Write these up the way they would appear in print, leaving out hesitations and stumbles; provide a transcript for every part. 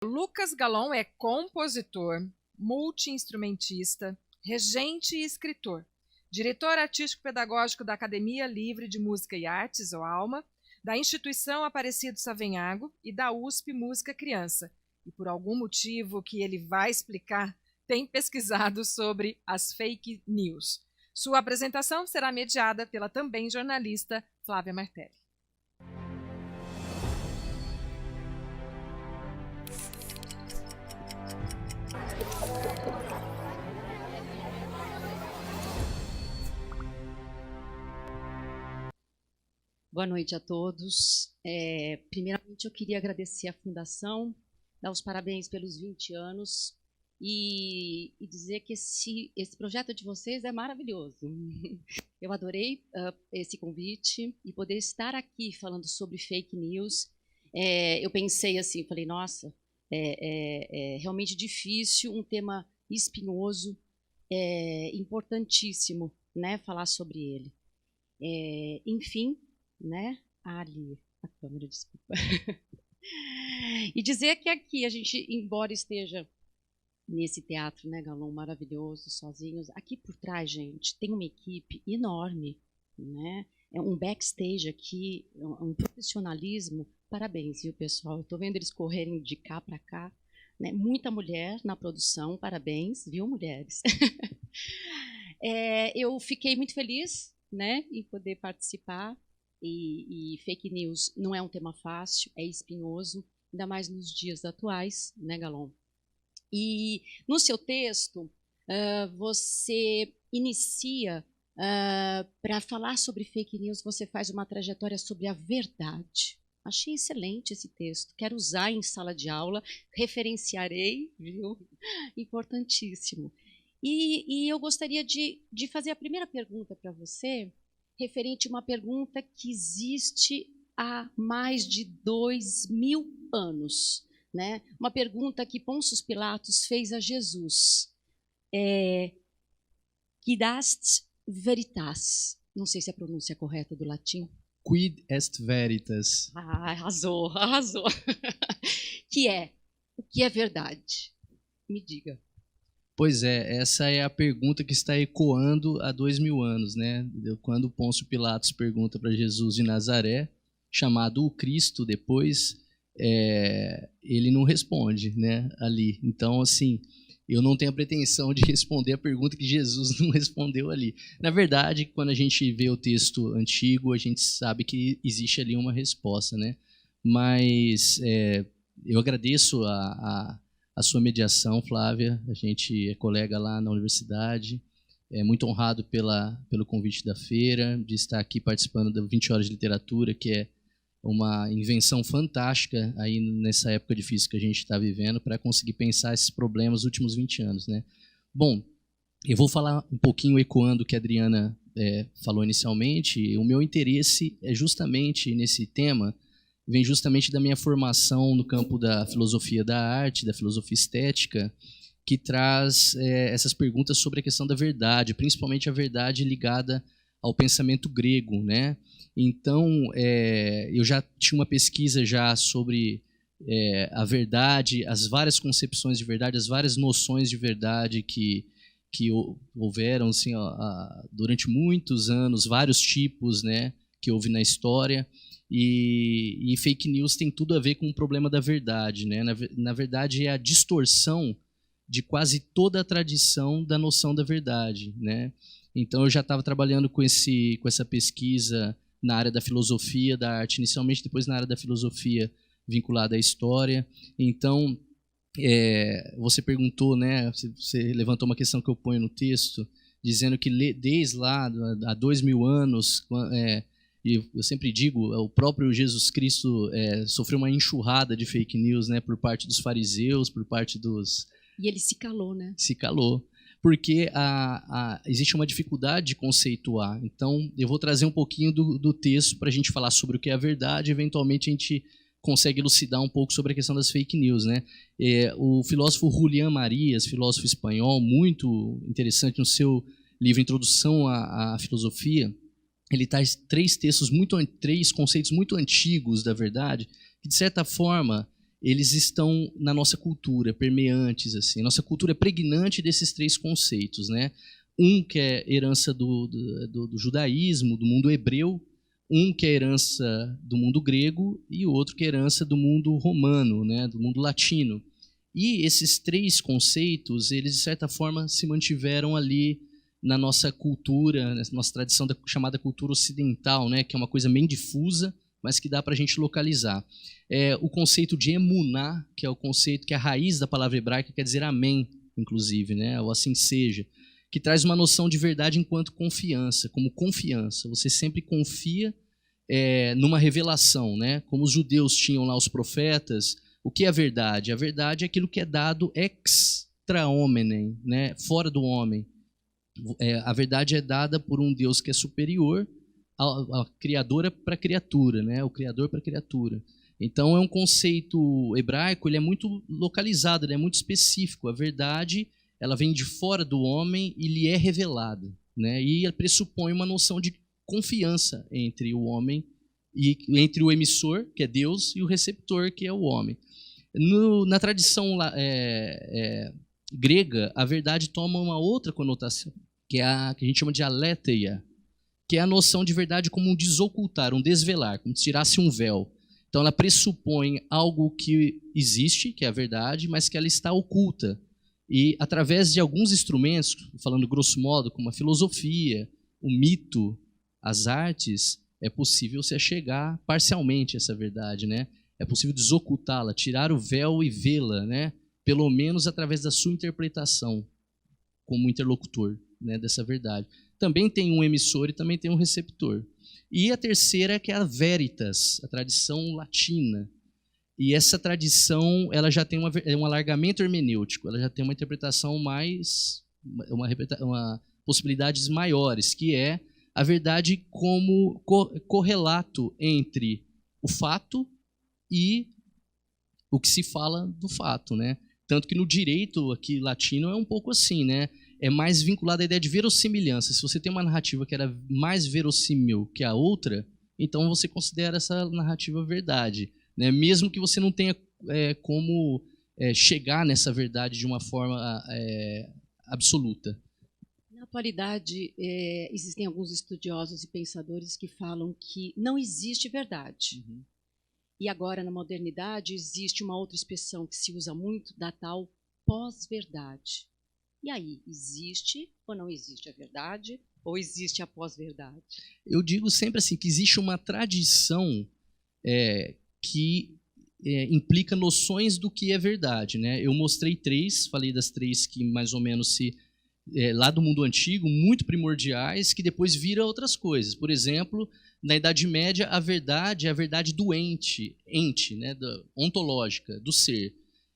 Lucas Galon é compositor, multi-instrumentista, regente e escritor, diretor artístico-pedagógico da Academia Livre de Música e Artes, ou ALMA, da Instituição Aparecido Savenhago e da USP Música Criança. E por algum motivo que ele vai explicar, tem pesquisado sobre as fake news. Sua apresentação será mediada pela também jornalista Flávia Martelli. Boa noite a todos. Primeiramente, eu queria agradecer à Fundação, dar os parabéns pelos 20 anos e dizer que esse projeto de vocês é maravilhoso. Eu adorei esse convite e poder estar aqui falando sobre fake news. Eu pensei assim, falei, nossa, é realmente difícil, um tema espinhoso, importantíssimo, né, falar sobre ele. Enfim, né? Ali, a câmera, desculpa. E dizer que aqui a gente, embora esteja nesse teatro, né, Galon, maravilhoso, sozinhos, aqui por trás, gente, tem uma equipe enorme, né? É um backstage aqui, um profissionalismo. Parabéns, viu, pessoal? Eu tô vendo eles correrem de cá para cá, né? Muita mulher na produção, parabéns, viu, mulheres? Eu fiquei muito feliz, né, em poder participar. E fake news não é um tema fácil, é espinhoso, ainda mais nos dias atuais, né, Galon? E no seu texto, você inicia, para falar sobre fake news, você faz uma trajetória sobre a verdade. Achei excelente esse texto, quero usar em sala de aula, referenciarei, viu? Importantíssimo. E eu gostaria de fazer a primeira pergunta para você, referente a uma pergunta que existe há mais de 2000 anos, né? Uma pergunta que Pôncio Pilatos fez a Jesus. Quid est veritas? Não sei se a pronúncia é correta do latim. Quid est veritas? Arrasou, arrasou. O que é verdade? Me diga. Pois é, essa é a pergunta que está ecoando há 2000 anos, né? Quando Pôncio Pilatos pergunta para Jesus de Nazaré, chamado o Cristo depois, ele não responde, né? Ali. Então, assim, eu não tenho a pretensão de responder a pergunta que Jesus não respondeu ali. Na verdade, quando a gente vê o texto antigo, a gente sabe que existe ali uma resposta, né? Mas eu agradeço a sua mediação, Flávia. A gente é colega lá na universidade. É muito honrado pelo convite da feira, de estar aqui participando da 20 Horas de Literatura, que é uma invenção fantástica aí nessa época difícil que a gente está vivendo, para conseguir pensar esses problemas dos últimos 20 anos, né? Bom, eu vou falar um pouquinho ecoando o que a Adriana falou inicialmente. O meu interesse é justamente nesse tema, vem justamente da minha formação no campo da filosofia da arte, da filosofia estética, que traz essas perguntas sobre a questão da verdade, principalmente a verdade ligada ao pensamento grego, né? Então, eu já tinha uma pesquisa já sobre a verdade, as várias concepções de verdade, as várias noções de verdade que houveram assim, durante muitos anos, vários tipos, né, que houve na história. E fake news tem tudo a ver com o problema da verdade, né? Na verdade, é a distorção de quase toda a tradição da noção da verdade, né? Então, eu já estava trabalhando com essa pesquisa na área da filosofia, da arte, inicialmente, depois na área da filosofia vinculada à história. Então, você perguntou, né? Você levantou uma questão que eu ponho no texto, dizendo que desde lá, há 2000 anos, e eu sempre digo, o próprio Jesus Cristo sofreu uma enxurrada de fake news, né, por parte dos fariseus, por parte dos... E ele se calou, né? Se calou, porque existe uma dificuldade de conceituar. Então, eu vou trazer um pouquinho do texto para a gente falar sobre o que é a verdade, eventualmente a gente consegue elucidar um pouco sobre a questão das fake news, né? O filósofo Julián Marías, filósofo espanhol, muito interessante no seu livro Introdução à Filosofia, ele traz três conceitos muito antigos da verdade, que de certa forma eles estão na nossa cultura, permeantes, assim. Nossa cultura é pregnante desses 3 conceitos, né? Um que é herança do judaísmo, do mundo hebreu, um que é herança do mundo grego e outro que é herança do mundo romano, né? Do mundo latino. E esses 3 conceitos, eles de certa forma se mantiveram ali na nossa cultura, na nossa tradição chamada cultura ocidental, né? Que é uma coisa bem difusa, mas que dá para a gente localizar. O conceito de emuná, que é o conceito que é a raiz da palavra hebraica, quer dizer amém, inclusive, né? Ou assim seja, que traz uma noção de verdade enquanto confiança, como confiança. Você sempre confia numa revelação, né? Como os judeus tinham lá os profetas. O que é a verdade? A verdade é aquilo que é dado extra hominem, né? Fora do homem. A verdade é dada por um Deus que é superior a criadora para a criatura, né? O criador para a criatura. Então é um conceito hebraico, ele é muito localizado, ele é muito específico. A verdade, ela vem de fora do homem e lhe é revelada, né? E pressupõe uma noção de confiança entre o homem e entre o emissor, que é Deus, e o receptor, que é o homem. Na tradição grega, a verdade toma uma outra conotação, que é a que a gente chama de aletheia, que é a noção de verdade como um desocultar, um desvelar, como se tirasse um véu. Então ela pressupõe algo que existe, que é a verdade, mas que ela está oculta. E através de alguns instrumentos, falando grosso modo, como a filosofia, o mito, as artes, é possível se achegar parcialmente a essa verdade, né? É possível desocultá-la, tirar o véu e vê-la, né? Pelo menos através da sua interpretação como interlocutor, né, dessa verdade. Também tem um emissor e também tem um receptor. E a terceira que é a veritas, a tradição latina. E essa tradição ela já tem um alargamento hermenêutico, ela já tem uma interpretação mais, possibilidades maiores, que é a verdade como correlato entre o fato e o que se fala do fato, né? Tanto que no direito aqui latino é um pouco assim, né? É mais vinculado à ideia de verossimilhança. Se você tem uma narrativa que era mais verossímil que a outra, então você considera essa narrativa verdade, né? Mesmo que você não tenha como chegar nessa verdade de uma forma absoluta. Na atualidade, existem alguns estudiosos e pensadores que falam que não existe verdade. Uhum. E agora, na modernidade, existe uma outra expressão que se usa muito, da tal pós-verdade. E aí, existe ou não existe a verdade? Ou existe a pós-verdade? Eu digo sempre assim, que existe uma tradição que implica noções do que é verdade, né? Eu mostrei 3, falei das 3 que mais ou menos lá do mundo antigo, muito primordiais, que depois viram outras coisas. Por exemplo, na Idade Média, a verdade é a verdade do ente, né, ontológica, do ser.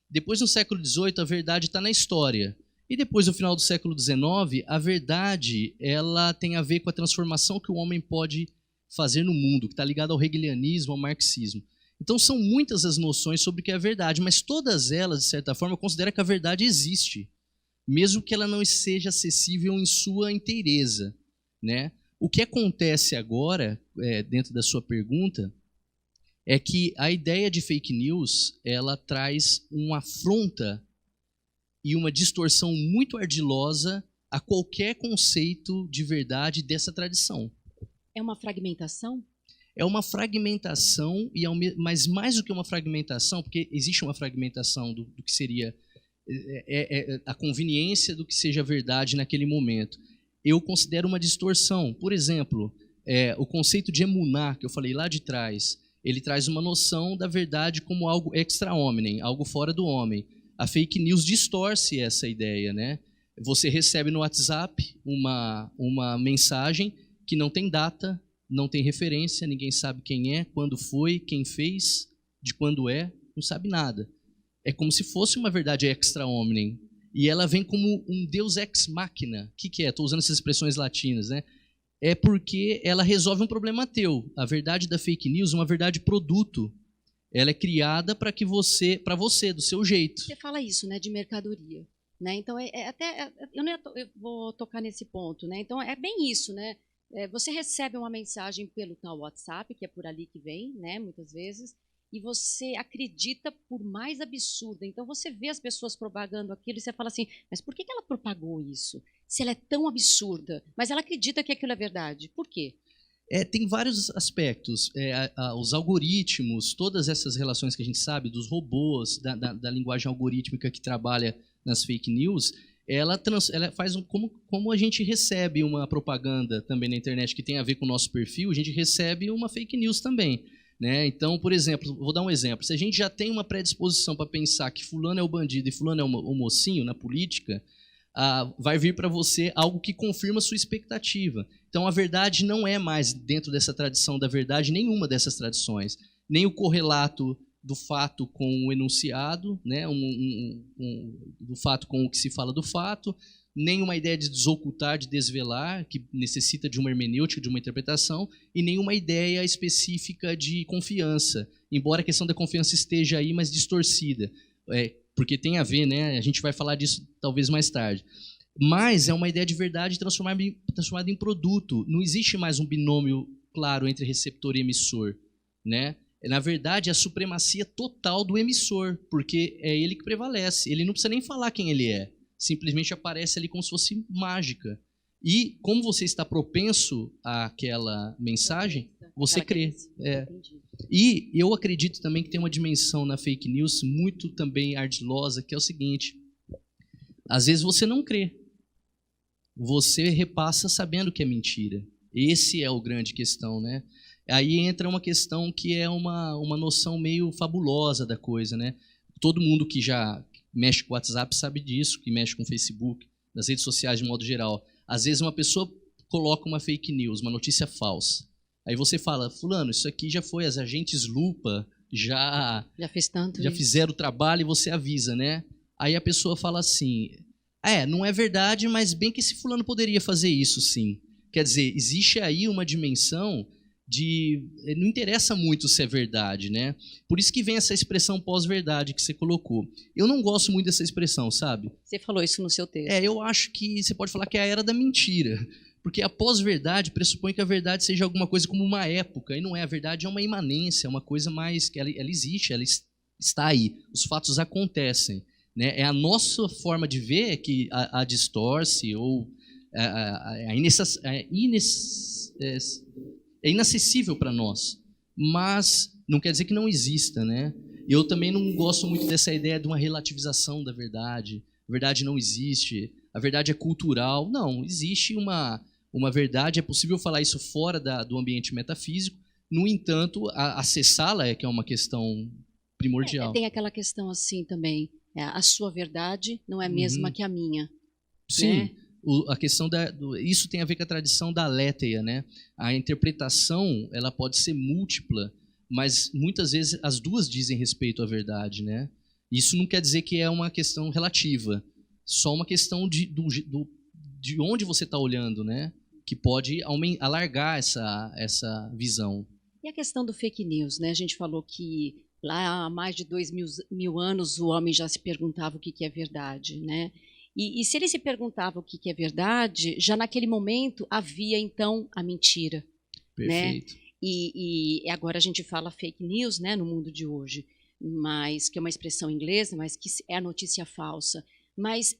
Depois, no século XVIII, a verdade está na história. E depois, no final do século XIX, a verdade ela tem a ver com a transformação que o homem pode fazer no mundo, que está ligado ao hegelianismo, ao marxismo. Então, são muitas as noções sobre o que é a verdade, mas todas elas, de certa forma, consideram que a verdade existe, mesmo que ela não seja acessível em sua inteireza, né? O que acontece agora, dentro da sua pergunta, é que a ideia de fake news ela traz uma afronta e uma distorção muito ardilosa a qualquer conceito de verdade dessa tradição. É uma fragmentação? É uma fragmentação, mas mais do que uma fragmentação, porque existe uma fragmentação do que seria a conveniência do que seja verdade naquele momento. Eu considero uma distorção. Por exemplo, o conceito de emuná, que eu falei lá de trás, ele traz uma noção da verdade como algo extra hominem, algo fora do homem. A fake news distorce essa ideia, né? Você recebe no WhatsApp uma mensagem que não tem data, não tem referência, ninguém sabe quem é, quando foi, quem fez, de quando não sabe nada. É como se fosse uma verdade extra hominem. E ela vem como um deus ex machina. O que é? Estou usando essas expressões latinas, né? É porque ela resolve um problema teu. A verdade da fake news é uma verdade produto. Ela é criada para você, do seu jeito. Você fala isso, né, de mercadoria, né? Então eu vou tocar nesse ponto, né? Então é bem isso, né? Você recebe uma mensagem pelo tal WhatsApp, que é por ali que vem, né? Muitas vezes, e você acredita por mais absurda. Então você vê as pessoas propagando aquilo e você fala assim, mas por que ela propagou isso? Se ela é tão absurda, mas ela acredita que aquilo é verdade. Por quê? Tem vários aspectos. Os algoritmos, todas essas relações que a gente sabe, dos robôs, da linguagem algorítmica que trabalha nas fake news, ela faz como a gente recebe uma propaganda também na internet que tem a ver com o nosso perfil, a gente recebe uma fake news também. Né? Então, por exemplo, vou dar um exemplo. Se a gente já tem uma predisposição para pensar que fulano é o bandido e fulano é o mocinho na política, vai vir para você algo que confirma a sua expectativa. Então, a verdade não é mais, dentro dessa tradição da verdade, nenhuma dessas tradições. Nem o correlato do fato com o enunciado, né? Do fato com o que se fala do fato, nem uma ideia de desocultar, de desvelar, que necessita de uma hermenêutica, de uma interpretação, e nenhuma ideia específica de confiança, embora a questão da confiança esteja aí, mas distorcida. Porque tem a ver, né? A gente vai falar disso talvez mais tarde. Mas é uma ideia de verdade transformada em produto. Não existe mais um binômio claro entre receptor e emissor, né? Na verdade, é a supremacia total do emissor, porque é ele que prevalece. Ele não precisa nem falar quem ele é. Simplesmente aparece ali como se fosse mágica. E como você está propenso àquela mensagem, você crê. E eu acredito também que tem uma dimensão na fake news muito também ardilosa, que é o seguinte: às vezes você não crê, você repassa sabendo que é mentira. Esse é o grande questão, né? Aí entra uma questão que é uma noção meio fabulosa da coisa, né? Todo mundo que já mexe com o WhatsApp sabe disso, que mexe com o Facebook, nas redes sociais de modo geral. Às vezes uma pessoa coloca uma fake news, uma notícia falsa. Aí você fala, fulano, isso aqui já foi, as agentes lupa já fizeram o trabalho e você avisa, né? Aí a pessoa fala assim, não é verdade, mas bem que esse fulano poderia fazer isso sim. Quer dizer, existe aí uma dimensão não interessa muito se é verdade, né? Por isso que vem essa expressão pós-verdade que você colocou. Eu não gosto muito dessa expressão, sabe? Você falou isso no seu texto. Eu acho que você pode falar que é a era da mentira. Porque a pós-verdade pressupõe que a verdade seja alguma coisa como uma época, e não é. A verdade é uma imanência, é uma coisa mais que ela existe, ela está aí. Os fatos acontecem, né? É a nossa forma de ver que a distorce ou é inacessível para nós. Mas não quer dizer que não exista, né? Eu também não gosto muito dessa ideia de uma relativização da verdade. A verdade não existe, a verdade é cultural. Não, existe uma verdade, é possível falar isso fora do ambiente metafísico, no entanto, acessá-la é que é uma questão primordial. Tem aquela questão assim também, a sua verdade não é a mesma que a minha. Sim, né? A questão isso tem a ver com a tradição da aletheia, né? A interpretação ela pode ser múltipla, mas muitas vezes as duas dizem respeito à verdade, né? Isso não quer dizer que é uma questão relativa, só uma questão de onde você está olhando, né? Que pode alargar essa visão. E a questão do fake news, né? A gente falou que lá há mais de 2.000 anos o homem já se perguntava o que é verdade, né? E se ele se perguntava o que é verdade, já naquele momento havia então a mentira. Perfeito. Né? E agora a gente fala fake news, né, no mundo de hoje, mas que é uma expressão inglesa, mas que é a notícia falsa. Mas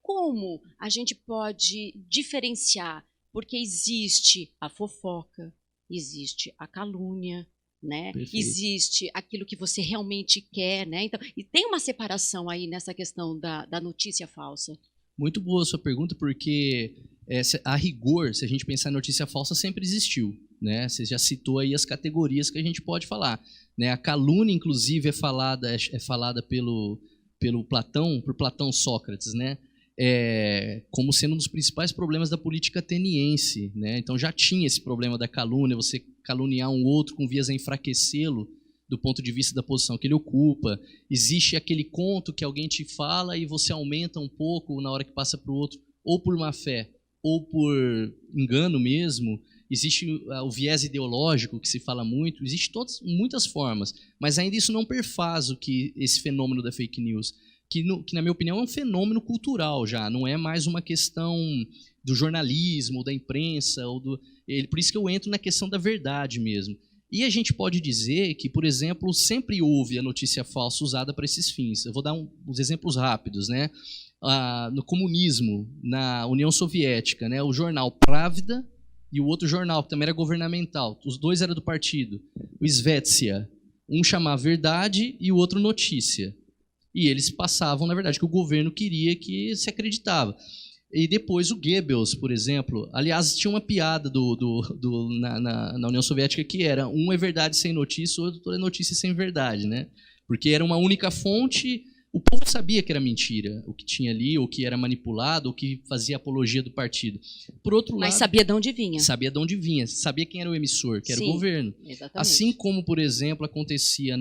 como a gente pode diferenciar? Porque existe a fofoca, existe a calúnia, né? Existe aquilo que você realmente quer, né? Então, e tem uma separação aí nessa questão da notícia falsa. Muito boa a sua pergunta, porque a rigor, se a gente pensar em notícia falsa, sempre existiu, né? Você já citou aí as categorias que a gente pode falar, né? A calúnia, inclusive, é falada pelo Platão, por Platão Sócrates, né? Como sendo um dos principais problemas da política ateniense, né? Então já tinha esse problema da calúnia, você caluniar um outro com vias a enfraquecê-lo do ponto de vista da posição que ele ocupa. Existe aquele conto que alguém te fala e você aumenta um pouco na hora que passa para o outro, ou por má fé, ou por engano mesmo. Existe o viés ideológico que se fala muito, existe muitas formas, mas ainda isso não perfaz esse fenômeno da fake news, que na minha opinião é um fenômeno cultural já, não é mais uma questão do jornalismo, da imprensa, por isso que eu entro na questão da verdade mesmo. E a gente pode dizer que, por exemplo, sempre houve a notícia falsa usada para esses fins. Eu vou dar uns exemplos rápidos, né? No comunismo, na União Soviética, né? O jornal Pravda e o outro jornal, que também era governamental, os dois eram do partido, o Izvestia. Um chamava Verdade e o outro Notícia. E eles passavam, na verdade, que o governo queria que se acreditava. E depois o Goebbels, por exemplo. Aliás, tinha uma piada na União Soviética que era: um é verdade sem notícia, o outro é notícia sem verdade, né? Porque era uma única fonte. O povo sabia que era mentira, o que tinha ali, o que era manipulado, o que fazia apologia do partido. Por outro lado, mas sabia de onde vinha. Sabia de onde vinha, sabia quem era o emissor, que era o governo. Exatamente. Assim como, por exemplo, acontecia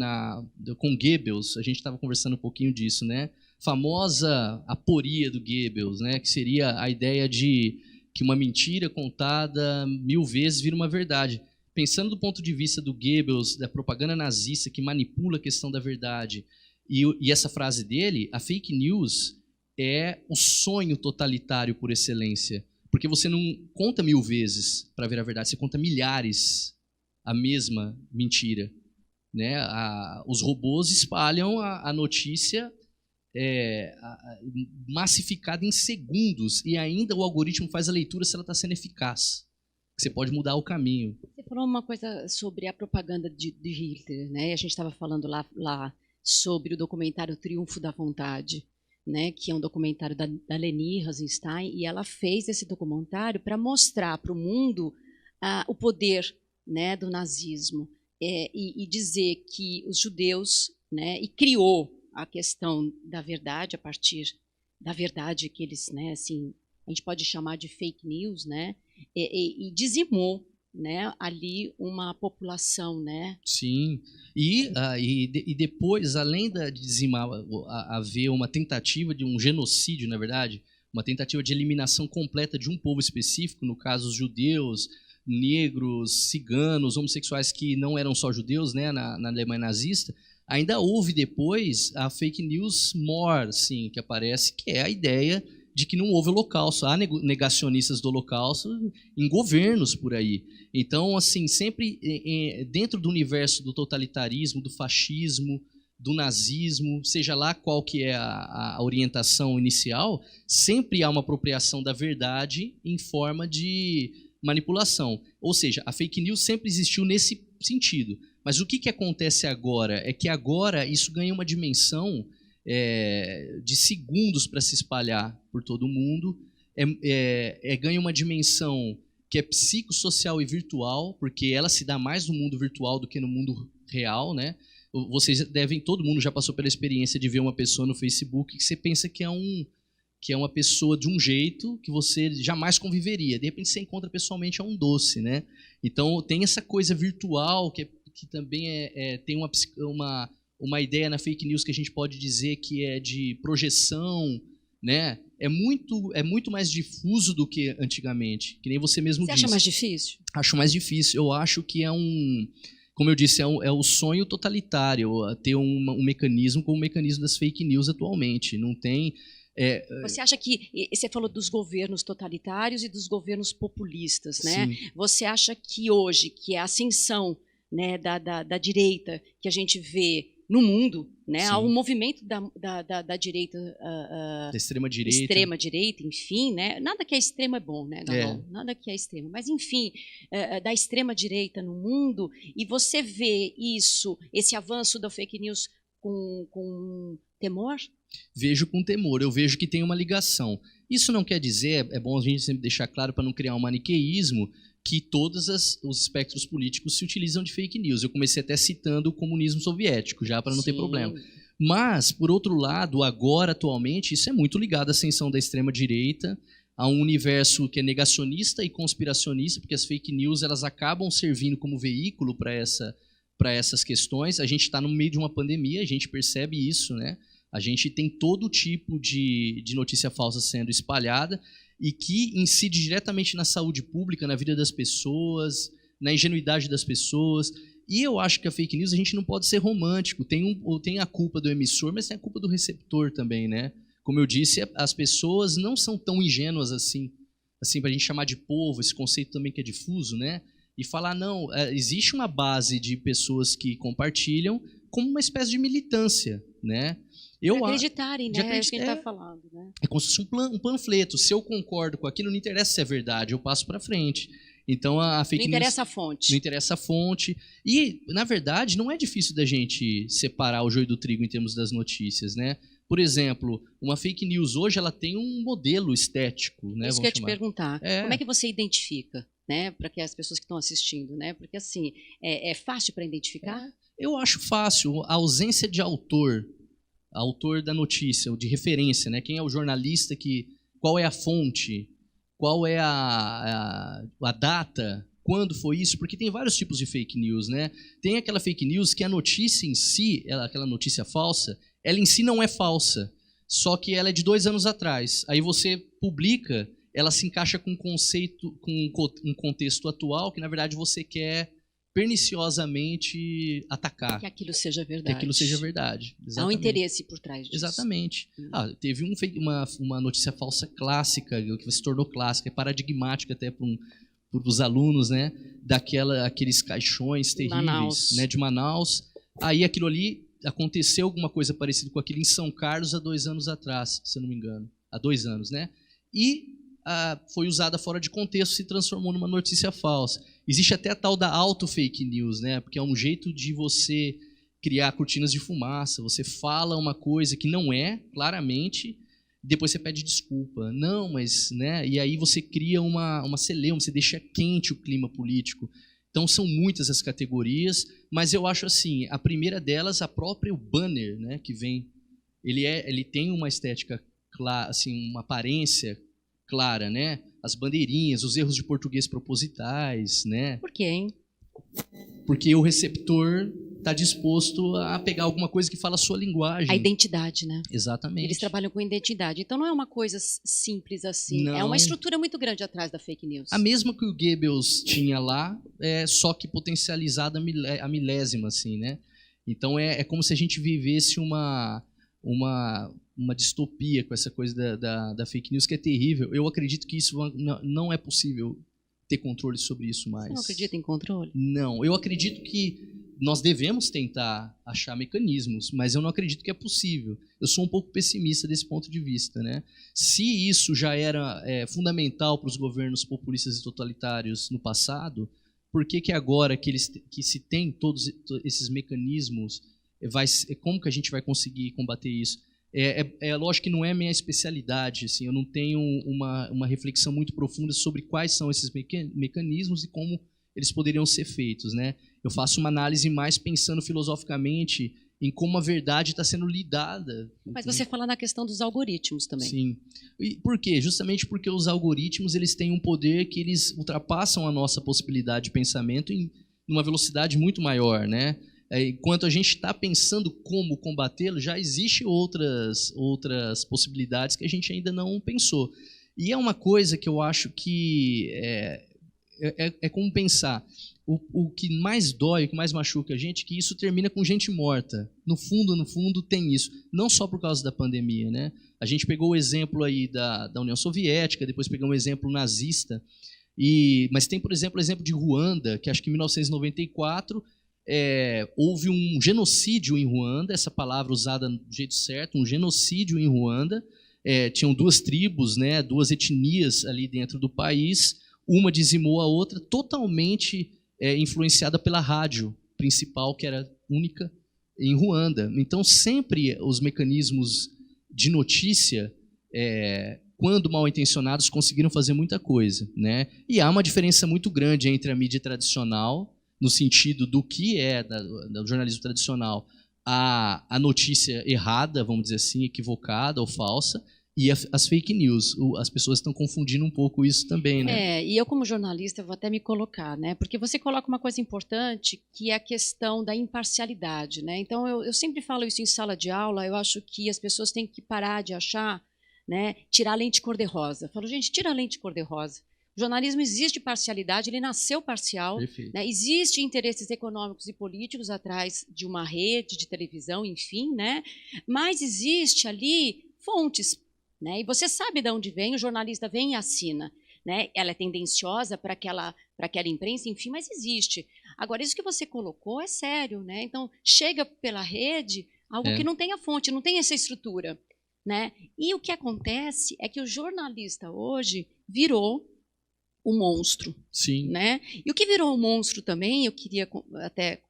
com Goebbels, a gente estava conversando um pouquinho disso, né? Famosa aporia do Goebbels, né? Que seria a ideia de que uma mentira contada 1000 vezes vira uma verdade. Pensando do ponto de vista do Goebbels, da propaganda nazista que manipula a questão da verdade, e essa frase dele, a fake news é o sonho totalitário por excelência. Porque você não conta 1000 vezes para ver a verdade, você conta milhares a mesma mentira. Né? Os robôs espalham a notícia massificada em segundos, e ainda o algoritmo faz a leitura se ela está sendo eficaz. Você pode mudar o caminho. Você falou uma coisa sobre a propaganda de Hitler, né? A gente estava falando lá sobre o documentário Triunfo da Vontade, né, que é um documentário da Leni Riefenstahl, e ela fez esse documentário para mostrar para o mundo o poder, né, do nazismo, e dizer que os judeus, né, e criou a questão da verdade a partir da verdade que eles, né, assim, a gente pode chamar de fake news, né, e dizimou, né, ali uma população, né? Sim, e depois, além de dizimar, haver uma tentativa de um genocídio, na verdade, uma tentativa de eliminação completa de um povo específico, no caso os judeus, negros, ciganos, homossexuais que não eram só judeus, né, na Alemanha nazista, ainda houve depois a fake news more, assim, que aparece, que é a ideia de que não houve holocausto. Há negacionistas do holocausto em governos por aí. Então, assim, sempre dentro do universo do totalitarismo, do fascismo, do nazismo, seja lá qual que é a orientação inicial, sempre há uma apropriação da verdade em forma de manipulação. Ou seja, a fake news sempre existiu nesse sentido. Mas o que acontece agora? É que agora isso ganha uma dimensão de segundos para se espalhar por todo o mundo, ganha uma dimensão que é psicossocial e virtual, porque ela se dá mais no mundo virtual do que no mundo real, né? Vocês todo mundo já passou pela experiência de ver uma pessoa no Facebook que você pensa que é uma pessoa de um jeito que você jamais conviveria. De repente você encontra pessoalmente, é um doce, né? Então tem essa coisa virtual que também tem uma ideia na fake news que a gente pode dizer que é de projeção, né? É muito mais difuso do que antigamente, que nem você mesmo disse. Você acha mais difícil? Acho mais difícil. Eu acho que como eu disse, é o sonho totalitário ter um mecanismo como o mecanismo das fake news atualmente. Não tem... Você acha que... Você falou dos governos totalitários e dos governos populistas, né? Sim. Você acha que hoje, que é a ascensão, né, da direita que a gente vê no mundo, né? Há um movimento da direita, da extrema-direita. Extrema-direita, enfim, né? Nada que é extremo é bom, né, Galão? Nada que é extremo. Mas, enfim, da extrema-direita no mundo, e você vê esse avanço da fake news com temor? Vejo com temor, eu vejo que tem uma ligação. Isso não quer dizer, é bom a gente sempre deixar claro para não criar um maniqueísmo, que todos os espectros políticos se utilizam de fake news. Eu comecei até citando o comunismo soviético, já para não ter problema. Mas, por outro lado, agora, atualmente, isso é muito ligado à ascensão da extrema-direita, a um universo que é negacionista e conspiracionista, porque as fake news elas acabam servindo como veículo para essas questões. A gente está no meio de uma pandemia, a gente percebe isso, né? A gente tem todo tipo de notícia falsa sendo espalhada, e que incide diretamente na saúde pública, na vida das pessoas, na ingenuidade das pessoas. E eu acho que a fake news a gente não pode ser romântico. Tem a culpa do emissor, mas tem a culpa do receptor também, né? Como eu disse, as pessoas não são tão ingênuas assim para a gente chamar de povo, esse conceito também que é difuso, né? e falar, não, existe uma base de pessoas que compartilham como uma espécie de militância, né? De acreditarem, né? É isso que a gente está falando, né? É como se fosse um panfleto. Se eu concordo com aquilo, não interessa se é verdade, eu passo para frente. Então a fake news... Não interessa a fonte. Não interessa a fonte. E, na verdade, não é difícil da gente separar o joio do trigo em termos das notícias, né? Por exemplo, uma fake news hoje ela tem um modelo estético, né? Isso que eu ia te perguntar. Como é que você identifica, né? Para que as pessoas que estão assistindo, né? Porque assim, é fácil para identificar? Eu acho fácil. A ausência de autor da notícia, ou de referência, né? Quem é o jornalista, qual é a fonte, qual é a data, quando foi isso, porque tem vários tipos de fake news, né? Tem aquela fake news que a notícia em si, aquela notícia falsa, ela em si não é falsa, só que ela é de 2 anos atrás. Aí você publica, ela se encaixa com um conceito, com um contexto atual que, na verdade, você quer perniciosamente atacar. Que aquilo seja verdade. Que aquilo seja verdade. Há um interesse por trás disso. Exatamente. Teve uma notícia falsa clássica, que se tornou clássica, paradigmática até para os alunos, né? Aqueles caixões terríveis, né, de Manaus. Aí aquilo ali, aconteceu alguma coisa parecida com aquilo em São Carlos há 2 anos atrás, se eu não me engano. Há 2 anos, né? E foi usada fora de contexto, se transformou numa notícia falsa. Existe até a tal da auto-fake news, né? Porque é um jeito de você criar cortinas de fumaça. Você fala uma coisa que não é, claramente, e depois você pede desculpa. Não, mas... né? E aí você cria uma celeuma, você deixa quente o clima político. Então, são muitas as categorias, mas eu acho assim, a primeira delas, a própria banner, né, que vem, ele tem uma estética clara, assim, uma aparência clara, né? As bandeirinhas, os erros de português propositais, né? Por quê, hein? Porque o receptor está disposto a pegar alguma coisa que fala a sua linguagem. A identidade, né? Exatamente. Eles trabalham com identidade. Então não é uma coisa simples assim. Não. É uma estrutura muito grande atrás da fake news. A mesma que o Goebbels tinha lá, só que potencializada a milésima, assim, né? Então é como se a gente vivesse uma distopia com essa coisa da fake news, que é terrível. Eu acredito que isso não é possível ter controle sobre isso mais. Você não acredita em controle? Não. Eu acredito que nós devemos tentar achar mecanismos, mas eu não acredito que é possível. Eu sou um pouco pessimista desse ponto de vista, né? Se isso já era fundamental para os governos populistas e totalitários no passado, por que agora que se tem todos esses mecanismos, como que a gente vai conseguir combater isso? Lógico que não é minha especialidade, assim, eu não tenho uma reflexão muito profunda sobre quais são esses mecanismos e como eles poderiam ser feitos, né? Eu faço uma análise mais pensando filosoficamente em como a verdade está sendo lidada. Mas você fala na questão dos algoritmos também. Sim. E por quê? Justamente porque os algoritmos eles têm um poder que eles ultrapassam a nossa possibilidade de pensamento em uma velocidade muito maior, né? Enquanto a gente está pensando como combatê-lo, já existem outras possibilidades que a gente ainda não pensou. E é uma coisa que eu acho que é como pensar. O que mais dói, o que mais machuca a gente, é que isso termina com gente morta. No fundo, tem isso. Não só por causa da pandemia, né? A gente pegou o exemplo aí da União Soviética, depois pegamos um exemplo nazista. Mas tem, por exemplo, o exemplo de Ruanda, que acho que em 1994... houve um genocídio em Ruanda, essa palavra usada do jeito certo, um genocídio em Ruanda. Tinham 2 tribos, né, 2 etnias ali dentro do país, uma dizimou a outra, totalmente influenciada pela rádio principal, que era única em Ruanda. Então, sempre os mecanismos de notícia, quando mal intencionados, conseguiram fazer muita coisa, né? E há uma diferença muito grande entre a mídia tradicional, no sentido do que é do jornalismo tradicional, a notícia errada, vamos dizer assim, equivocada ou falsa, e as fake news. As pessoas estão confundindo um pouco isso também, né? E eu como jornalista vou até me colocar, né? Porque você coloca uma coisa importante, que é a questão da imparcialidade, né? Então eu sempre falo isso em sala de aula, eu acho que as pessoas têm que parar de achar, né? Tirar a lente cor-de-rosa. Eu falo, gente, tira a lente cor-de-rosa. O jornalismo existe parcialidade, ele nasceu parcial, né? Existe interesses econômicos e políticos atrás de uma rede de televisão, enfim, né? Mas existe ali fontes, né? E você sabe de onde vem, o jornalista vem e assina, né? Ela é tendenciosa para para aquela imprensa, enfim, mas existe. Agora, isso que você colocou é sério, né? Então, chega pela rede algo que não tem a fonte, não tem essa estrutura, né? E o que acontece é que o jornalista hoje virou um monstro, Sim. né? E o que virou um monstro também, eu queria até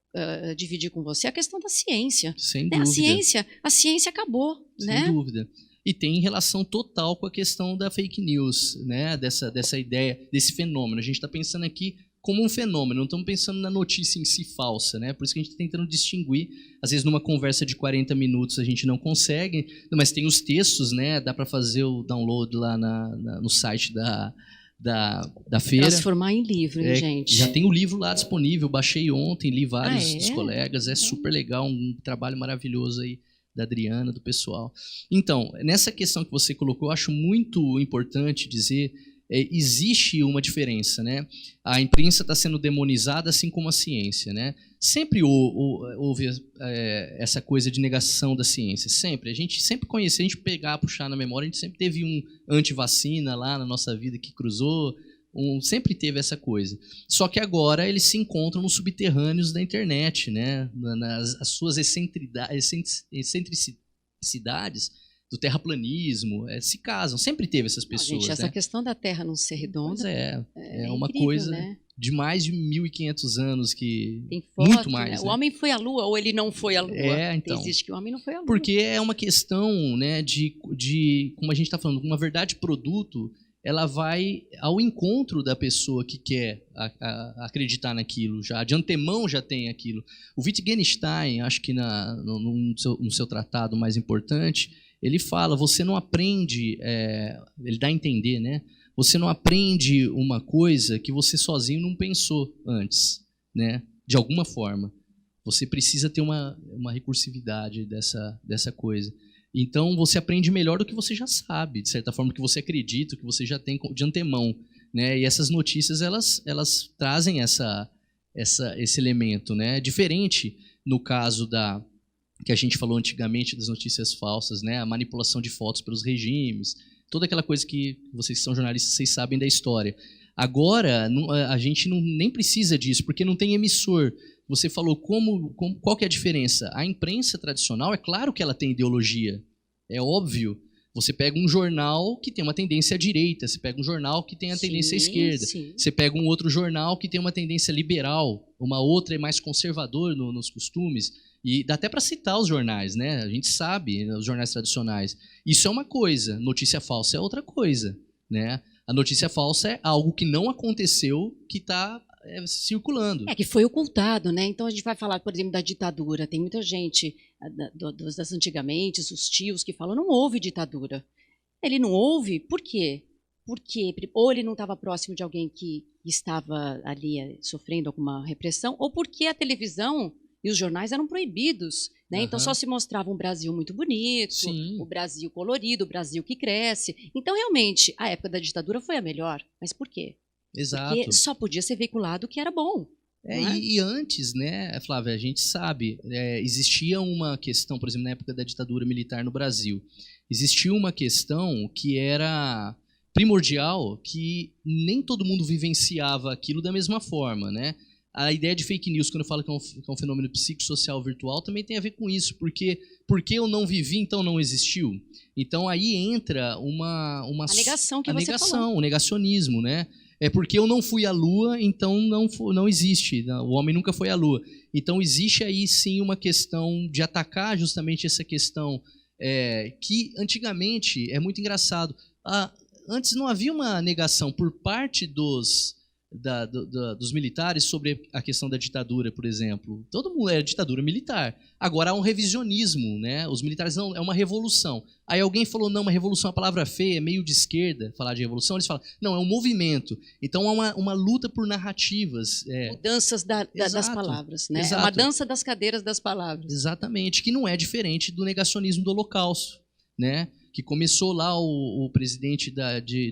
dividir com você, a questão da ciência. Sem né? dúvida. A ciência acabou, Sem né? dúvida. E tem relação total com a questão da fake news, né? Dessa ideia, desse fenômeno. A gente está pensando aqui como um fenômeno, não estamos pensando na notícia em si falsa, né? Por isso que a gente está tentando distinguir. Às vezes, numa conversa de 40 minutos, a gente não consegue, mas tem os textos, né? Dá para fazer o download lá no site da feira. Transformar em livro, hein, gente? Já tem o livro lá disponível, baixei ontem, li vários dos colegas, é super legal, um trabalho maravilhoso aí da Adriana, do pessoal. Então, nessa questão que você colocou, eu acho muito importante dizer, existe uma diferença, né? A imprensa está sendo demonizada, assim como a ciência, né? Sempre houve essa coisa de negação da ciência, sempre. A gente sempre conhecia, a gente puxar na memória, a gente sempre teve um anti-vacina lá na nossa vida que cruzou, sempre teve essa coisa. Só que agora eles se encontram nos subterrâneos da internet, né? As suas excentricidades do terraplanismo, se casam. Sempre teve essas pessoas. Gente, essa questão da Terra não ser redonda é uma incrível, coisa, né? De mais de 1.500 anos que... Tem foto, muito mais. Né? O homem foi à Lua ou ele não foi à Lua? Então. Existe que o homem não foi à Lua. Porque é uma questão, né, de como a gente está falando, uma verdade-produto, ela vai ao encontro da pessoa que quer acreditar naquilo, já de antemão já tem aquilo. O Wittgenstein, acho que no seu tratado mais importante, ele fala, você não aprende, ele dá a entender, né? Você não aprende uma coisa que você sozinho não pensou antes, né? De alguma forma. Você precisa ter uma recursividade dessa coisa. Então, você aprende melhor do que você já sabe, de certa forma, que você acredita, que você já tem de antemão, né? E essas notícias, elas trazem esse elemento, né? Diferente no caso que a gente falou antigamente das notícias falsas, né? A manipulação de fotos pelos regimes, toda aquela coisa que vocês que são jornalistas, vocês sabem da história. Agora, a gente nem precisa disso, porque não tem emissor. Você falou qual que é a diferença? A imprensa tradicional, é claro que ela tem ideologia, é óbvio. Você pega um jornal que tem uma tendência à direita, você pega um jornal que tem a tendência à esquerda, você pega um outro jornal que tem uma tendência liberal, uma outra é mais conservador nos costumes, e dá até para citar os jornais, né? A gente sabe, os jornais tradicionais. Isso é uma coisa, notícia falsa é outra coisa, né? A notícia falsa é algo que não aconteceu, que está circulando. Que foi ocultado, né? Então a gente vai falar, por exemplo, da ditadura. Tem muita gente das antigamente, os tios que falam, não houve ditadura. Ele não houve, por quê? Porque ou ele não estava próximo de alguém que estava ali sofrendo alguma repressão, ou porque a televisão e os jornais eram proibidos, né? Então só se mostrava um Brasil muito bonito, o Brasil colorido, o Brasil que cresce. Então realmente a época da ditadura foi a melhor. Mas por quê? Exato. Porque só podia ser veiculado o que era bom. E antes, né, Flávia, a gente sabe, existia uma questão, por exemplo, na época da ditadura militar no Brasil, existia uma questão que era primordial, que nem todo mundo vivenciava aquilo da mesma forma, né? A ideia de fake news, quando eu falo que é um fenômeno psicossocial virtual, também tem a ver com isso, porque eu não vivi, então não existiu. Então aí entra a negação que você falou. O negacionismo, né? É porque eu não fui à Lua, então não existe. O homem nunca foi à Lua. Então existe aí sim uma questão de atacar justamente essa questão que antigamente é muito engraçado. Antes não havia uma negação por parte dos militares sobre a questão da ditadura, por exemplo. Todo mundo era ditadura militar. Agora há um revisionismo, né? Os militares não, é uma revolução. Aí alguém falou, não, uma revolução é uma palavra feia, é meio de esquerda falar de revolução. Eles falam, não, é um movimento. Então há uma luta por narrativas. Mudanças das palavras, né? Exato. É uma dança das cadeiras das palavras. Exatamente, que não é diferente do negacionismo do Holocausto, né? Que começou lá o presidente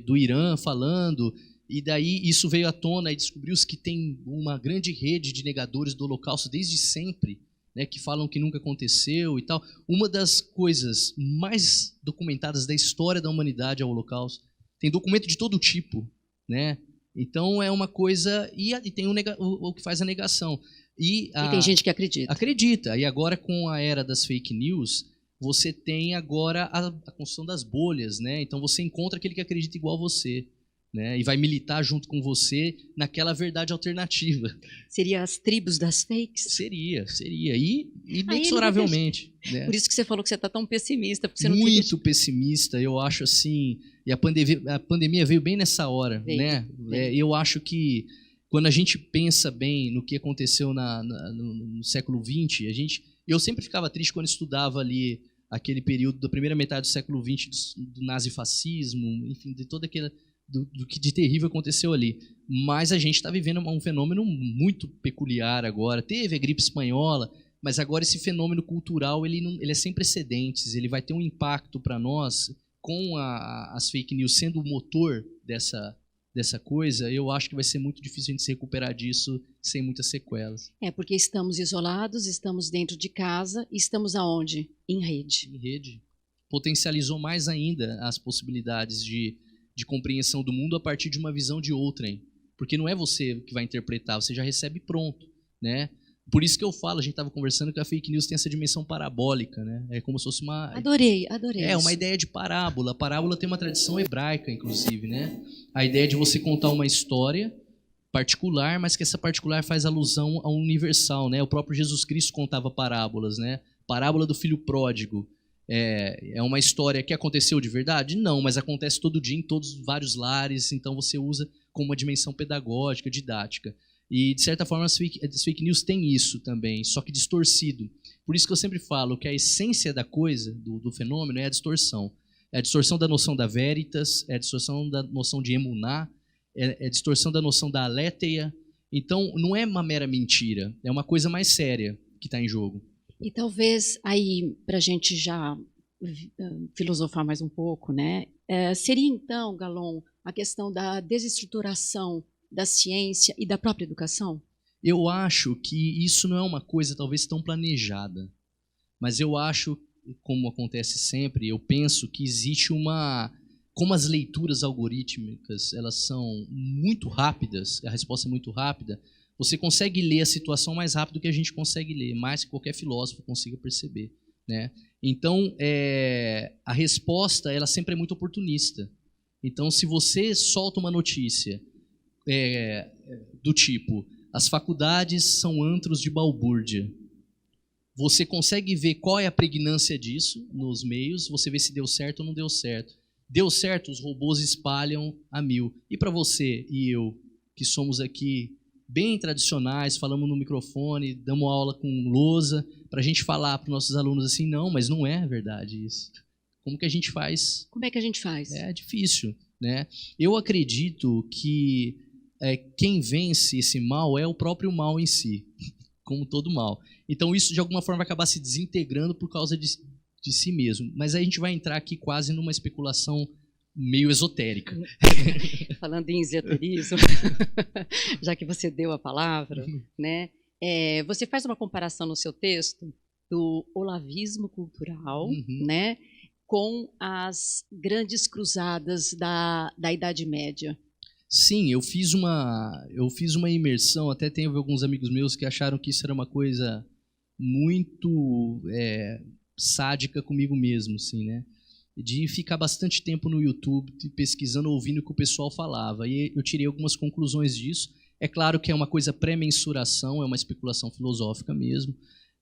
do Irã falando... E daí isso veio à tona e descobriu-se que tem uma grande rede de negadores do Holocausto desde sempre, né, que falam que nunca aconteceu e tal. Uma das coisas mais documentadas da história da humanidade é o Holocausto. Tem documento de todo tipo, né? Então é uma coisa... E tem o que faz a negação. E tem gente que acredita. Acredita. E agora, com a era das fake news, você tem agora a construção das bolhas, né? Então você encontra aquele que acredita igual a você, né? E vai militar junto com você naquela verdade alternativa. Seria as tribos das fakes? Seria. E inexoravelmente. Né? Por isso que você falou que você está tão pessimista. Porque você não Muito pessimista, eu acho assim... E a pandemia veio bem nessa hora, né? Eu acho que quando a gente pensa bem no que aconteceu no século XX, eu sempre ficava triste quando estudava ali aquele período da primeira metade do século XX, do nazifascismo, enfim, de toda aquela... do que de terrível aconteceu ali. Mas a gente está vivendo um fenômeno muito peculiar agora. Teve a gripe espanhola, mas agora esse fenômeno cultural ele é sem precedentes. Ele vai ter um impacto para nós, com as fake news sendo o motor dessa coisa. Eu acho que vai ser muito difícil a gente se recuperar disso sem muitas sequelas. Porque estamos isolados, estamos dentro de casa, e estamos aonde? Em rede. Em rede. Potencializou mais ainda as possibilidades de compreensão do mundo a partir de uma visão de outrem. Porque não é você que vai interpretar, você já recebe pronto, né? Por isso que eu falo, a gente estava conversando que a fake news tem essa dimensão parabólica, né? É como se fosse uma... Adorei uma ideia de parábola. A parábola tem uma tradição hebraica, inclusive, né? A ideia de você contar uma história particular, mas que essa particular faz alusão a um universal, né? O próprio Jesus Cristo contava parábolas, né? Parábola do filho pródigo. É uma história que aconteceu de verdade? Não, mas acontece todo dia em todos vários lares, então você usa como uma dimensão pedagógica, didática. E, de certa forma, as fake news têm isso também, só que distorcido. Por isso que eu sempre falo que a essência da coisa, do fenômeno, é a distorção. É a distorção da noção da veritas, é a distorção da noção de emuná, é a distorção da noção da aletheia. Então, não é uma mera mentira, é uma coisa mais séria que está em jogo. E talvez aí, para a gente já filosofar mais um pouco, né? Seria então, Galon, a questão da desestruturação da ciência e da própria educação? Eu acho que isso não é uma coisa talvez tão planejada, mas eu acho, como acontece sempre, eu penso que existe como as leituras algorítmicas, elas são muito rápidas, a resposta é muito rápida, você consegue ler a situação mais rápido do que a gente consegue ler, mais que qualquer filósofo consiga perceber, né? Então, a resposta ela sempre é muito oportunista. Então, se você solta uma notícia do tipo, as faculdades são antros de balbúrdia, você consegue ver qual é a pregnância disso nos meios, você vê se deu certo ou não deu certo. Deu certo, os robôs espalham a 1000. E para você e eu, que somos aqui bem tradicionais, falamos no microfone, damos aula com lousa, para a gente falar para os nossos alunos assim, não, mas não é verdade isso. Como que a gente faz? Como é que a gente faz? É difícil, né? Eu acredito que quem vence esse mal é o próprio mal em si, como todo mal. Então isso de alguma forma vai acabar se desintegrando por causa de si mesmo. Mas aí a gente vai entrar aqui quase numa especulação meio esotérica. Falando em esoterismo, já que você deu a palavra, né? Você faz uma comparação no seu texto do olavismo cultural, né, com as grandes cruzadas da Idade Média. Sim, eu fiz uma imersão, até tenho alguns amigos meus que acharam que isso era uma coisa muito sádica comigo mesmo, assim, né? De ficar bastante tempo no YouTube pesquisando, ouvindo o que o pessoal falava. E eu tirei algumas conclusões disso. É claro que é uma coisa pré-mensuração, é uma especulação filosófica mesmo,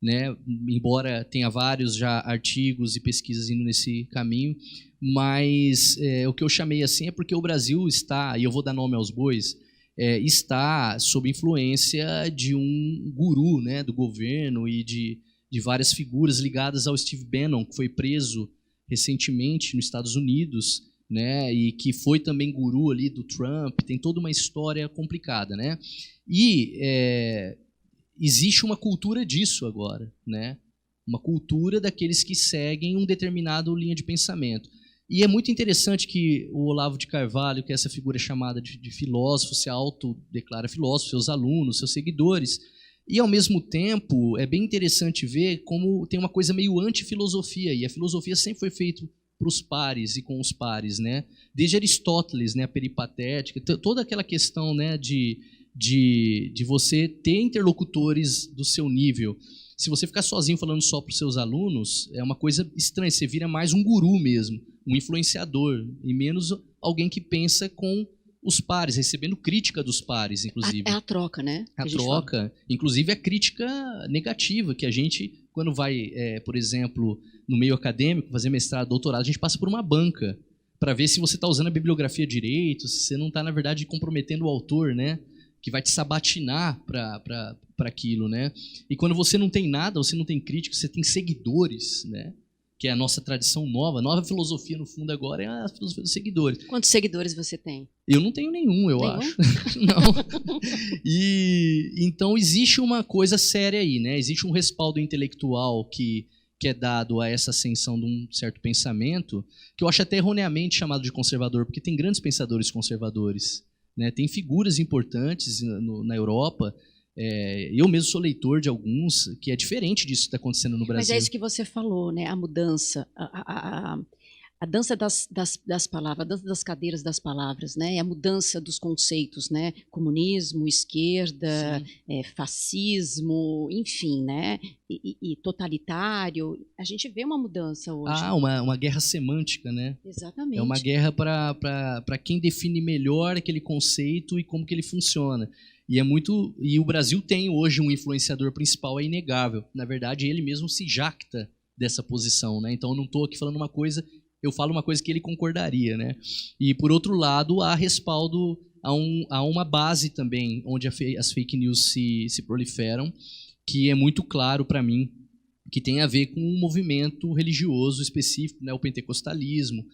né? Embora tenha vários já artigos e pesquisas indo nesse caminho, mas o que eu chamei assim é porque o Brasil está, e eu vou dar nome aos bois, está sob influência de um guru, né, do governo e de várias figuras ligadas ao Steve Bannon, que foi preso recentemente nos Estados Unidos, né, e que foi também guru ali do Trump. Tem toda uma história complicada, né? E existe uma cultura disso agora, né? Uma cultura daqueles que seguem um determinado linha de pensamento. E é muito interessante que o Olavo de Carvalho, que é essa figura chamada de filósofo, se autodeclara filósofo, seus alunos, seus seguidores, e ao mesmo tempo é bem interessante ver como tem uma coisa meio anti-filosofia, e a filosofia sempre foi feita para os pares e com os pares, né? Desde Aristóteles, né, a peripatética, toda aquela questão, né, de você ter interlocutores do seu nível. Se você ficar sozinho falando só para os seus alunos, é uma coisa estranha, você vira mais um guru mesmo, um influenciador, e menos alguém que pensa com os pares, recebendo crítica dos pares, inclusive. É a troca, né? A troca, inclusive a crítica negativa, que a gente, quando vai, por exemplo, no meio acadêmico, fazer mestrado, doutorado, a gente passa por uma banca para ver se você está usando a bibliografia direito, se você não está, na verdade, comprometendo o autor, né? Que vai te sabatinar para aquilo, né? E quando você não tem nada, você não tem crítica, você tem seguidores, né? Que é a nossa tradição nova. A nova filosofia, no fundo, agora é a filosofia dos seguidores. Quantos seguidores você tem? Eu não tenho nenhum, eu acho. Não. E então existe uma coisa séria aí, né? Existe um respaldo intelectual que é dado a essa ascensão de um certo pensamento, que eu acho até erroneamente chamado de conservador, porque tem grandes pensadores conservadores, né? Tem figuras importantes na Europa. Eu mesmo sou leitor de alguns, que é diferente disso que está acontecendo no Brasil. Mas é isso que você falou, né? A mudança, a dança das palavras, a dança das cadeiras das palavras, né? A mudança dos conceitos, né? Comunismo, esquerda, fascismo, enfim, né? E totalitário. A gente vê uma mudança hoje. Uma guerra semântica, né? Exatamente. É uma guerra para quem define melhor aquele conceito e como que ele funciona. E o Brasil tem hoje um influenciador principal, é inegável. Na verdade, ele mesmo se jacta dessa posição, né? Então eu não estou aqui falando uma coisa, eu falo uma coisa que ele concordaria, né? E por outro lado, há respaldo a uma base também, onde as fake news se proliferam, que é muito claro para mim, que tem a ver com um movimento religioso específico, né? O pentecostalismo.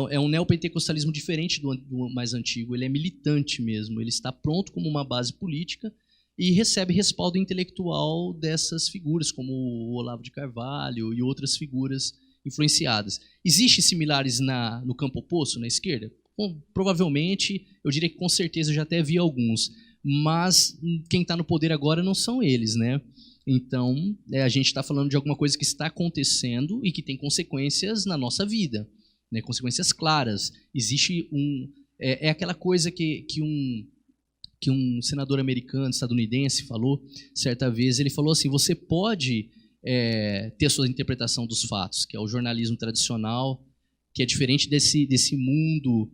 É um neopentecostalismo diferente do mais antigo, ele é militante mesmo, ele está pronto como uma base política e recebe respaldo intelectual dessas figuras, como o Olavo de Carvalho e outras figuras influenciadas. Existem similares no campo oposto, na esquerda? Bom, provavelmente, eu diria que com certeza eu já até vi alguns, mas quem está no poder agora não são eles, né? Então, a gente está falando de alguma coisa que está acontecendo e que tem consequências na nossa vida. Né, consequências claras. Existe aquela coisa que um senador americano, estadunidense, falou certa vez. Ele falou assim: você pode ter a sua interpretação dos fatos, que é o jornalismo tradicional, que é diferente desse mundo,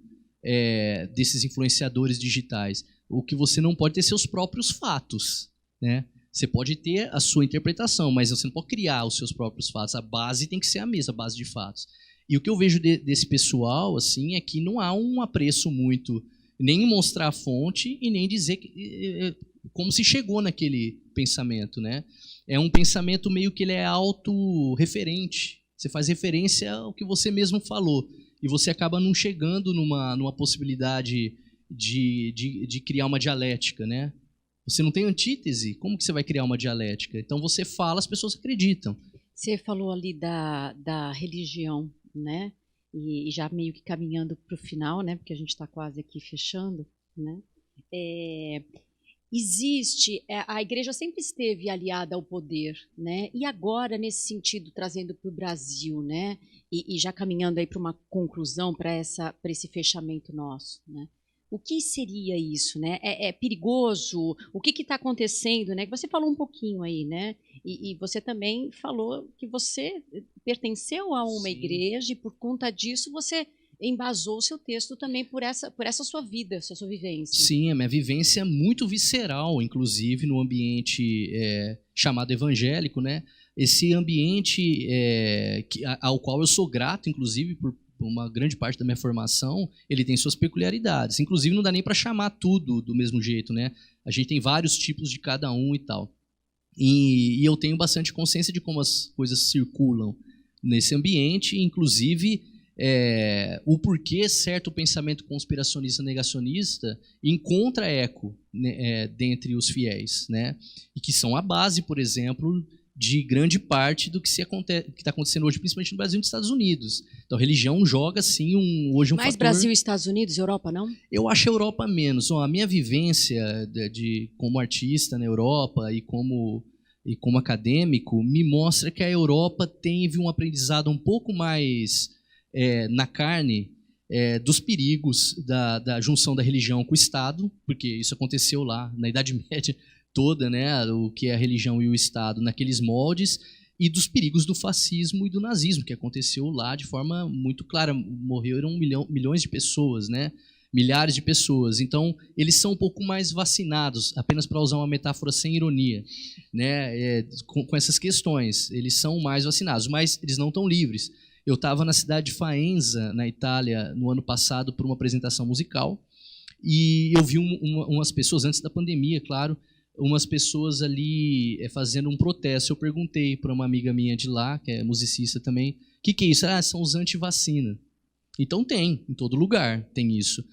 desses influenciadores digitais. O que você não pode ter seus próprios fatos, né? Você pode ter a sua interpretação, mas você não pode criar os seus próprios fatos. A base tem que ser a mesma, a base de fatos. E o que eu vejo desse pessoal assim, é que não há um apreço muito, nem em mostrar a fonte e nem dizer como se chegou naquele pensamento, né? É um pensamento meio que ele é autorreferente. Você faz referência ao que você mesmo falou. E você acaba não chegando numa possibilidade de criar uma dialética, né? Você não tem antítese, como que você vai criar uma dialética? Então você fala, as pessoas acreditam. Você falou ali da religião, né? E já meio que caminhando para o final, né? Porque a gente está quase aqui fechando, né? A igreja sempre esteve aliada ao poder, né? E agora, nesse sentido, trazendo para o Brasil, né? E já caminhando aí para uma conclusão, para esse fechamento nosso, né? O que seria isso, né? É perigoso? O que está acontecendo, né? Você falou um pouquinho aí, né? E você também falou que você pertenceu a uma igreja e por conta disso você embasou o seu texto também por essa sua vida, essa sua vivência. Sim, a minha vivência é muito visceral, inclusive no ambiente chamado evangélico, né? Esse ambiente ao qual eu sou grato, inclusive, por uma grande parte da minha formação, ele tem suas peculiaridades. Inclusive, não dá nem para chamar tudo do mesmo jeito, né? A gente tem vários tipos de cada um e tal. E eu tenho bastante consciência de como as coisas circulam nesse ambiente, inclusive o porquê certo pensamento conspiracionista negacionista encontra eco, né, dentre os fiéis, né? E que são a base, por exemplo, de grande parte do que está acontecendo hoje, principalmente no Brasil e nos Estados Unidos. Então, a religião joga, sim, hoje um mais fator... Brasil, Estados Unidos, Europa, não? Eu acho a Europa menos. A minha vivência como artista na Europa e como acadêmico me mostra que a Europa teve um aprendizado um pouco mais na carne dos perigos da junção da religião com o Estado, porque isso aconteceu lá na Idade Média toda, né, o que é a religião e o Estado naqueles moldes, e dos perigos do fascismo e do nazismo, que aconteceu lá de forma muito clara. Morreram milhões de pessoas, né? Milhares de pessoas. Então, eles são um pouco mais vacinados, apenas para usar uma metáfora sem ironia, né? Com essas questões. Eles são mais vacinados, mas eles não estão livres. Eu estava na cidade de Faenza, na Itália, no ano passado, por uma apresentação musical, e eu vi umas pessoas, antes da pandemia, claro, umas pessoas ali fazendo um protesto. Eu perguntei para uma amiga minha de lá, que é musicista também, o que é isso? São os anti-vacina. Então tem, em todo lugar tem isso.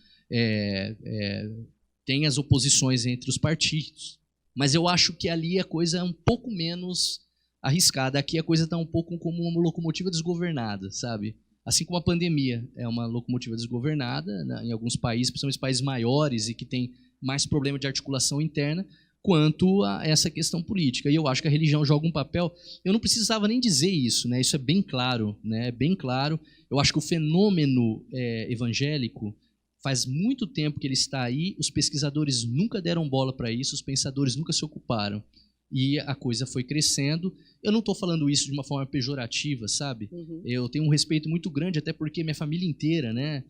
Tem as oposições entre os partidos, mas eu acho que ali a coisa é um pouco menos arriscada. Aqui a coisa está um pouco como uma locomotiva desgovernada, sabe? Assim como a pandemia é uma locomotiva desgovernada, né, em alguns países, principalmente países maiores e que tem mais problema de articulação interna, quanto a essa questão política. E eu acho que a religião joga um papel. Eu não precisava nem dizer isso, né? Isso é bem claro, né? É bem claro. Eu acho que o fenômeno evangélico faz muito tempo que ele está aí, os pesquisadores nunca deram bola para isso, os pensadores nunca se ocuparam. E a coisa foi crescendo. Eu não estou falando isso de uma forma pejorativa, sabe? Uhum. Eu tenho um respeito muito grande, até porque minha família inteira, né?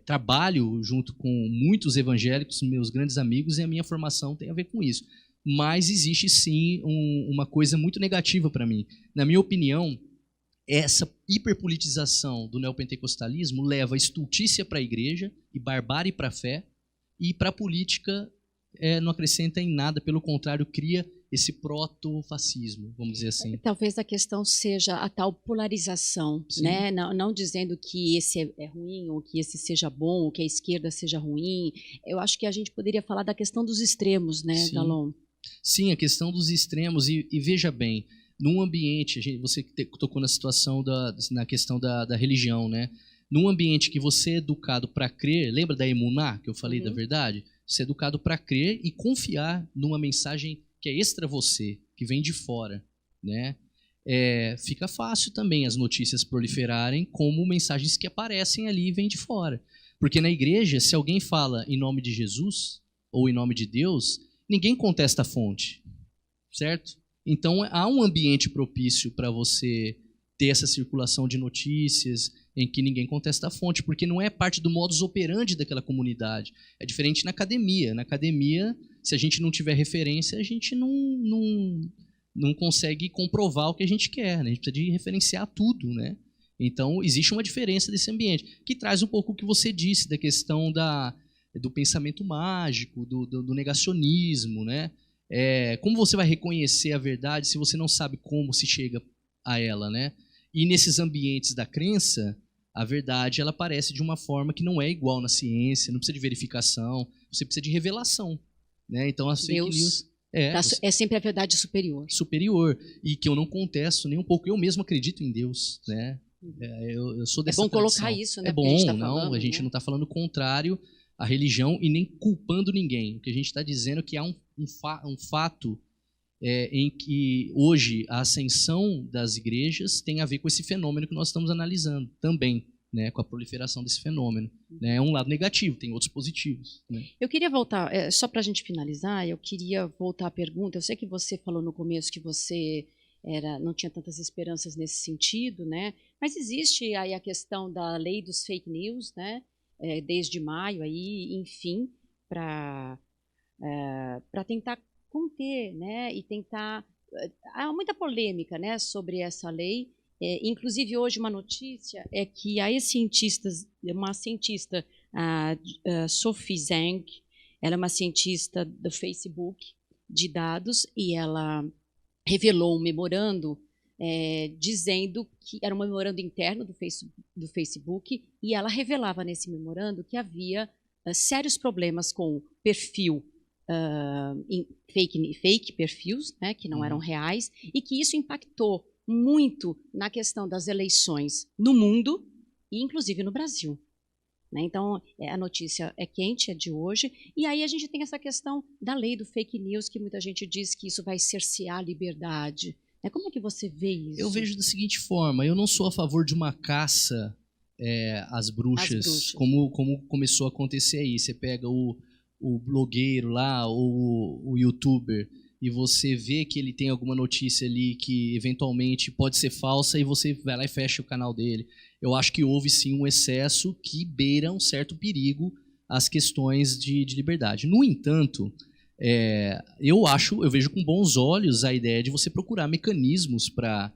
Trabalho junto com muitos evangélicos, meus grandes amigos, e a minha formação tem a ver com isso. Mas existe sim uma coisa muito negativa para mim. Na minha opinião, essa hiperpolitização do neopentecostalismo leva estultícia para a igreja e barbárie para a fé, e para a política não acrescenta em nada, pelo contrário, cria esse proto-fascismo, vamos dizer assim. Talvez a questão seja a tal polarização, né? Não dizendo que esse é ruim, ou que esse seja bom, ou que a esquerda seja ruim. Eu acho que a gente poderia falar da questão dos extremos, né, Galon? Sim, a questão dos extremos. E veja bem, num ambiente, você tocou na situação na questão da religião, né? Num ambiente que você é educado para crer, lembra da emuná, que eu falei da verdade? Você é educado para crer e confiar numa mensagem que é extra você, que vem de fora, né? Fica fácil também as notícias proliferarem como mensagens que aparecem ali e vêm de fora. Porque na igreja, se alguém fala em nome de Jesus ou em nome de Deus, ninguém contesta a fonte, certo? Então há um ambiente propício para você ter essa circulação de notícias em que ninguém contesta a fonte, porque não é parte do modus operandi daquela comunidade. É diferente na academia. Na academia, se a gente não tiver referência, a gente não consegue comprovar o que a gente quer, né? A gente precisa de referenciar tudo, né? Então, existe uma diferença desse ambiente, que traz um pouco o que você disse, da questão do pensamento mágico, do negacionismo, né? Como você vai reconhecer a verdade se você não sabe como se chega a ela, né? E nesses ambientes da crença, a verdade ela aparece de uma forma que não é igual na ciência, não precisa de verificação, você precisa de revelação, né? Então as fake news é sempre a verdade superior, e que eu não contesto nem um pouco. Eu mesmo acredito em Deus, né? Eu sou dessa bom tradição. Colocar isso, né? É bom, a gente né? não está falando o contrário à religião e nem culpando ninguém. O que a gente está dizendo é que há um fato em que hoje a ascensão das igrejas tem a ver com esse fenômeno que nós estamos analisando também, né, com a proliferação desse fenômeno. É um lado negativo, tem outros positivos. Né? Eu queria voltar, só para a gente finalizar, eu queria voltar à pergunta. Eu sei que você falou no começo que você não tinha tantas esperanças nesse sentido, né? Mas existe aí a questão da lei dos fake news, né? Desde maio, aí, enfim, para tentar conter, né, e tentar... Há muita polêmica, né, sobre essa lei. Inclusive, hoje, uma notícia é que uma cientista, Sophie Zhang, ela é uma cientista do Facebook de dados, e ela revelou um memorando dizendo que era um memorando interno do Facebook, e ela revelava nesse memorando que havia sérios problemas com perfil, fake perfis, né, que não eram reais, e que isso impactou muito na questão das eleições no mundo e inclusive no Brasil. Né? Então, a notícia é quente, é de hoje, e aí a gente tem essa questão da lei do fake news, que muita gente diz que isso vai cercear a liberdade. Como é que você vê isso? Eu vejo da seguinte forma: eu não sou a favor de uma caça as bruxas. Como começou a acontecer aí. Você pega o blogueiro lá, ou o youtuber, e você vê que ele tem alguma notícia ali que eventualmente pode ser falsa, e você vai lá e fecha o canal dele. Eu acho que houve sim um excesso que beira um certo perigo às questões de liberdade. No entanto, eu vejo com bons olhos a ideia de você procurar mecanismos para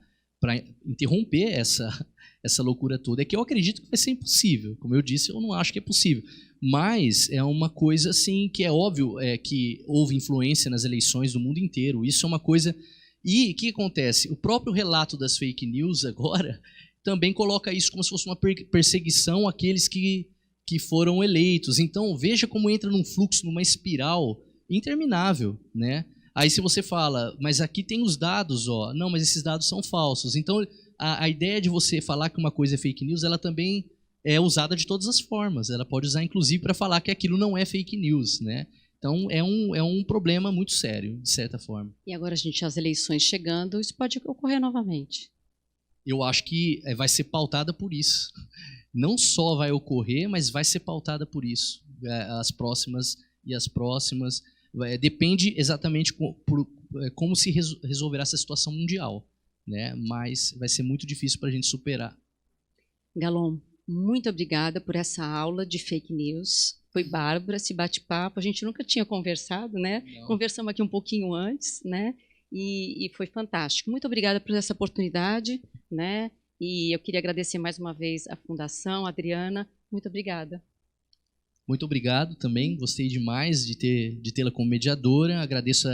interromper essa loucura toda. É que eu acredito que vai ser impossível. Como eu disse, eu não acho que é possível. Mas é uma coisa assim que é óbvio que houve influência nas eleições do mundo inteiro. Isso é uma coisa... E o que acontece? O próprio relato das fake news agora também coloca isso como se fosse uma perseguição àqueles que foram eleitos. Então veja como entra num fluxo, numa espiral interminável, né? Aí se você fala, mas aqui tem os dados, não, mas esses dados são falsos. Então a ideia de você falar que uma coisa é fake news, ela também é usada de todas as formas. Ela pode usar, inclusive, para falar que aquilo não é fake news, né? Então, é um problema muito sério, de certa forma. E agora, as eleições chegando, isso pode ocorrer novamente? Eu acho que vai ser pautada por isso. Não só vai ocorrer, mas vai ser pautada por isso. As próximas e as próximas. Depende exatamente como se resolverá essa situação mundial, né? Mas vai ser muito difícil para a gente superar. Galon, muito obrigada por essa aula de fake news. Foi bárbara esse bate-papo. A gente nunca tinha conversado, né? Não. Conversamos aqui um pouquinho antes, né? E foi fantástico. Muito obrigada por essa oportunidade, né? E eu queria agradecer mais uma vez a Fundação, a Adriana. Muito obrigada. Muito obrigado também. Gostei demais de tê-la como mediadora. Agradeço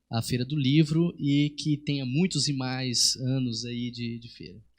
a Feira do Livro e que tenha muitos e mais anos aí de feira.